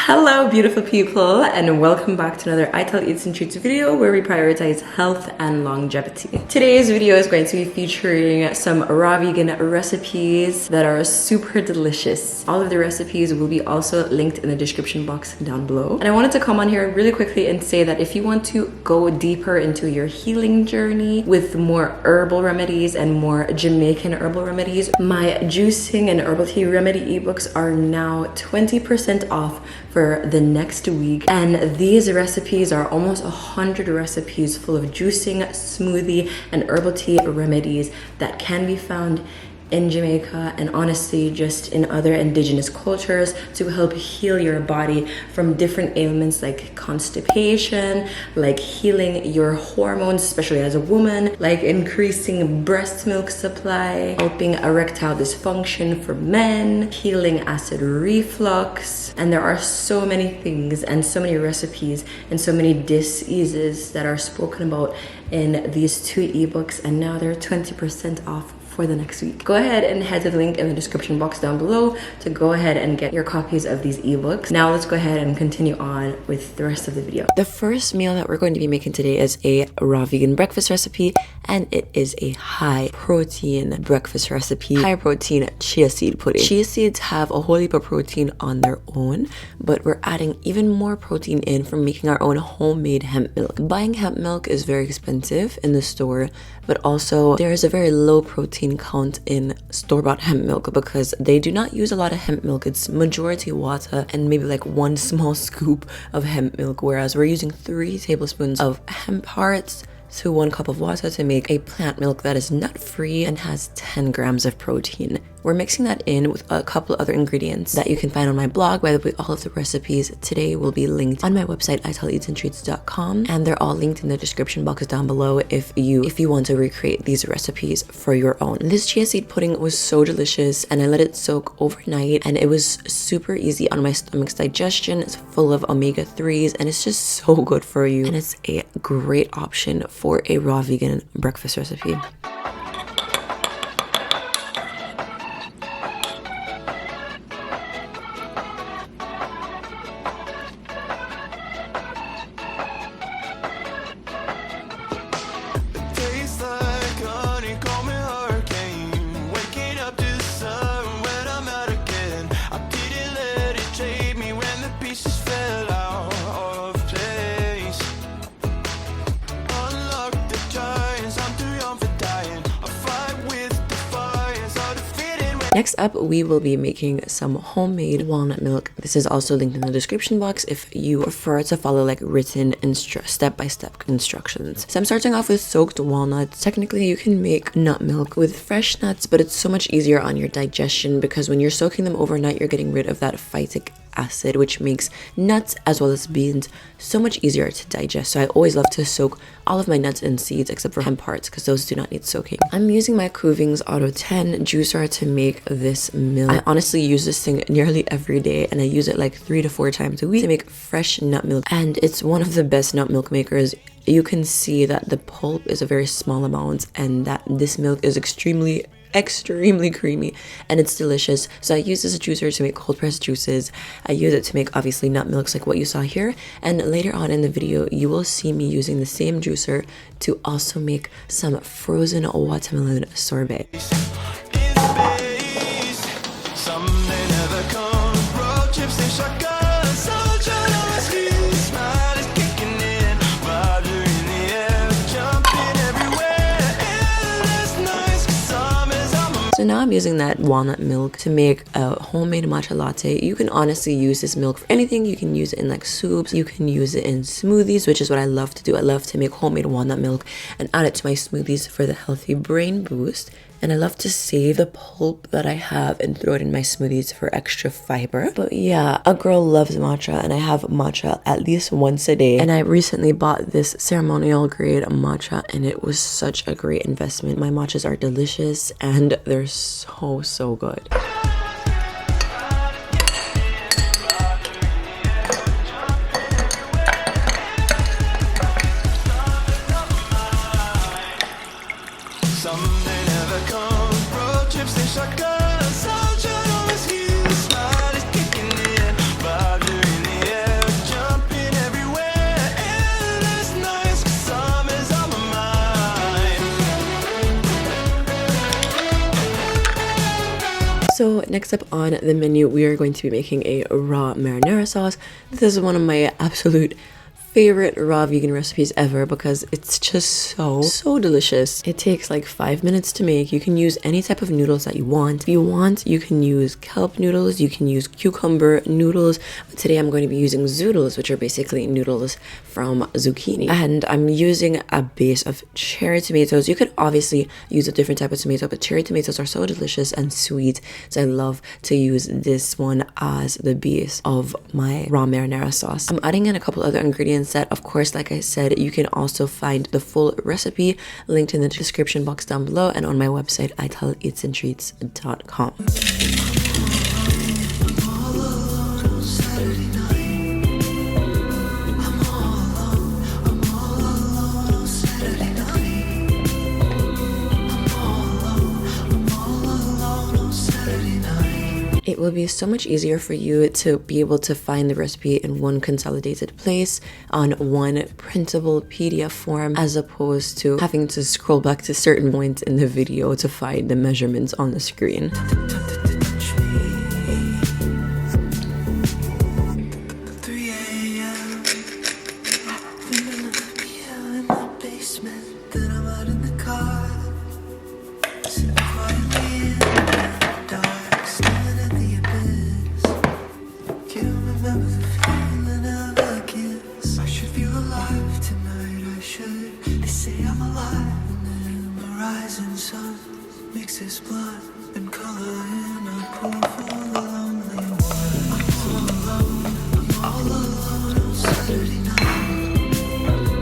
Hello beautiful people, and welcome back to another I Tell Eats and Treats video where we prioritize health and longevity. Today's video is going to be featuring some raw vegan recipes that are super delicious. All of the recipes will be also linked in the description box down below. And I wanted to come on here really quickly and say that if you want to go deeper into your healing journey with more herbal remedies and more Jamaican herbal remedies, my juicing and herbal tea remedy ebooks are now 20% off for the next week, and these recipes are almost 100 recipes full of juicing, smoothie, and herbal tea remedies that can be found in Jamaica and honestly just in other indigenous cultures to help heal your body from different ailments like constipation, like healing your hormones, especially as a woman, like increasing breast milk supply, helping erectile dysfunction for men, healing acid reflux. And there are so many things and so many recipes and so many diseases that are spoken about in these two ebooks, and now they're 20% off for the next week. Go ahead and head to the link in the description box down below to go ahead and get your copies of these ebooks. Now let's go ahead and continue on with the rest of the video. The first meal that we're going to be making today is a raw vegan breakfast recipe, and it is a high protein breakfast recipe. High protein chia seed pudding. Chia seeds have a whole heap of protein on their own, but we're adding even more protein in from making our own homemade hemp milk. Buying hemp milk is very expensive in the store, but also there is a very low protein count in store-bought hemp milk because they do not use a lot of hemp milk. It's majority water and maybe like one small scoop of hemp milk, whereas we're using 3 tablespoons of hemp hearts to 1 cup of water to make a plant milk that is nut-free and has 10 grams of protein. We're mixing that in with a couple other ingredients that you can find on my blog. By the way, all of the recipes today will be linked on my website, itelleatsandtreats.com, and they're all linked in the description box down below if you want to recreate these recipes for your own. This chia seed pudding was so delicious, and I let it soak overnight, and it was super easy on my stomach's digestion. It's full of omega-3s, and it's just so good for you, and it's a great option for a raw vegan breakfast recipe. Next up, we will be making some homemade walnut milk. This is also linked in the description box if you prefer to follow like written step-by-step instructions. So I'm starting off with soaked walnuts. Technically, you can make nut milk with fresh nuts, but it's so much easier on your digestion because when you're soaking them overnight, you're getting rid of that phytic acid, which makes nuts as well as beans so much easier to digest. So I always love to soak all of my nuts and seeds except for hemp hearts because those do not need soaking. I'm using my Kuvings Auto 10 juicer to make this milk. I honestly use this thing nearly every day, and I use it like 3 to 4 times a week to make fresh nut milk, and it's one of the best nut milk makers. You can see that the pulp is a very small amount and that this milk is extremely creamy and it's delicious. So I use this juicer to make cold pressed juices. I use it to make obviously nut milks like what you saw here, and later on in the video you will see me using the same juicer to also make some frozen watermelon sorbet. So now I'm using that walnut milk to make a homemade matcha latte. You can honestly use this milk for anything. You can use it in like soups. You can use it in smoothies, which is what I love to do. I love to make homemade walnut milk and add it to my smoothies for the healthy brain boost. And I love to save the pulp that I have and throw it in my smoothies for extra fiber. But yeah, a girl loves matcha, and I have matcha at least once a day. And I recently bought this ceremonial grade matcha, and it was such a great investment. My matchas are delicious and they're so good. So next up on the menu, we are going to be making a raw marinara sauce. This is one of my absolute favorite raw vegan recipes ever because it's just so delicious. It takes like 5 minutes to make. You can use any type of noodles that you want. If you want, you can use kelp noodles, you can use cucumber noodles, but today I'm going to be using zoodles, which are basically noodles from zucchini. And I'm using a base of cherry tomatoes. You could obviously use a different type of tomato, but cherry tomatoes are so delicious and sweet, so I love to use this one as the base of my raw marinara sauce. I'm adding in a couple other ingredients that, of course, like I said, you can also find the full recipe linked in the description box down below and on my website, italeatsandtreats.com. It will be so much easier for you to be able to find the recipe in one consolidated place on one printable PDF form as opposed to having to scroll back to certain points in the video to find the measurements on the screen.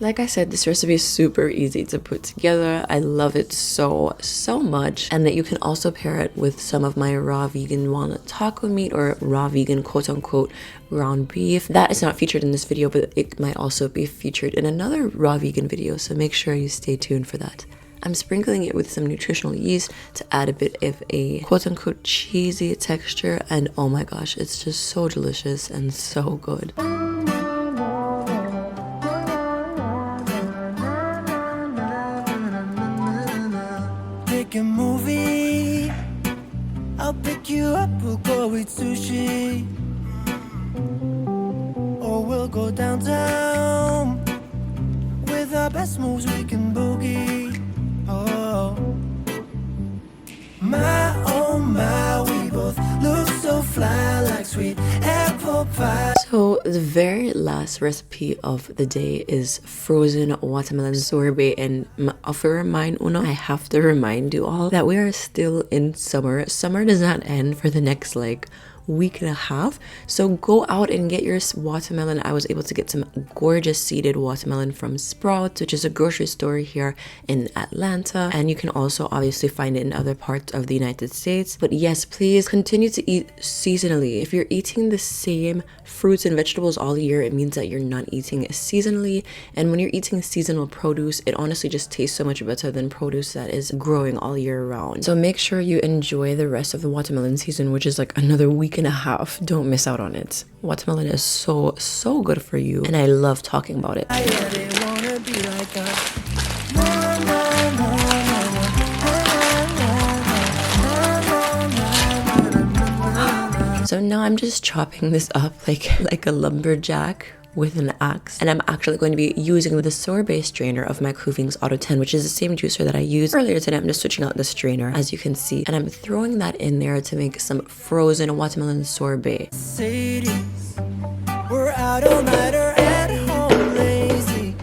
Like I said, this recipe is super easy to put together. I love it so much, and that you can also pair it with some of my raw vegan walnut taco meat or raw vegan quote-unquote ground beef. That is not featured in this video, but it might also be featured in another raw vegan video, so make sure you stay tuned for that. I'm sprinkling it with some nutritional yeast to add a bit of a quote-unquote cheesy texture, and oh my gosh, it's just so delicious and so good. A movie, I'll pick you up, we'll go eat sushi, or we'll go downtown. With our best moves we can boogie. Oh my, we both look so fly like sweet apple pie. So the very last recipe of the day is frozen watermelon sorbet, and I have to remind you all that we are still in summer. Summer does not end for the next like week and a half, so go out and get your watermelon. I was able to get some gorgeous seeded watermelon from Sprouts, which is a grocery store here in Atlanta, and you can also obviously find it in other parts of the United States. But yes, please continue to eat seasonally. If you're eating the same fruits and vegetables all year, it means that you're not eating seasonally, and when you're eating seasonal produce, it honestly just tastes so much better than produce that is growing all year round. So make sure you enjoy the rest of the watermelon season, which is like another week and a half. Don't miss out on it. Watermelon is so good for you, and I love talking about it. So now I'm just chopping this up like a lumberjack with an axe, and I'm actually going to be using the sorbet strainer of my Kuvings Auto 10, which is the same juicer that I used earlier today. I'm just switching out the strainer, as you can see, and I'm throwing that in there to make some frozen watermelon sorbet. We're out all night or at home lazy.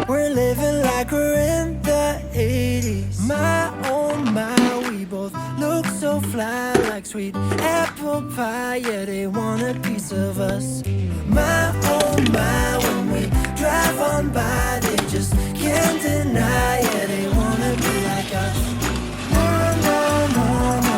We're living like we're in the 80s. My oh my, we both look so fly like sweet apple pie. Yeah, they want a piece of us. My oh my, when we drive on by, they just can't deny. Yeah, they wanna be like us. No, no, no, no.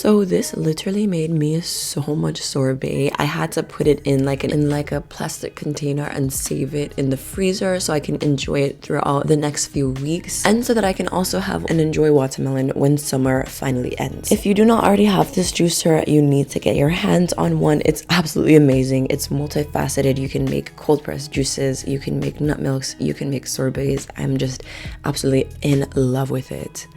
So this literally made me so much sorbet. I had to put it in like a plastic container and save it in the freezer so I can enjoy it throughout the next few weeks, and so that I can also have and enjoy watermelon when summer finally ends. If you do not already have this juicer, you need to get your hands on one. It's absolutely amazing. It's multifaceted. You can make cold pressed juices, you can make nut milks, you can make sorbets. I'm just absolutely in love with it.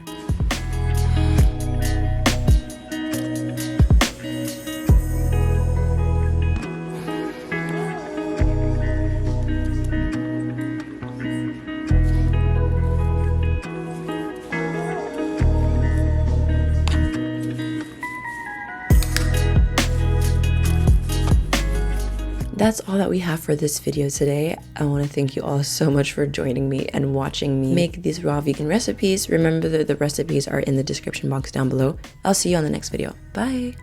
That's all that we have for this video today. I want to thank you all so much for joining me and watching me make these raw vegan recipes. Remember that the recipes are in the description box down below. I'll see you on the next video. Bye!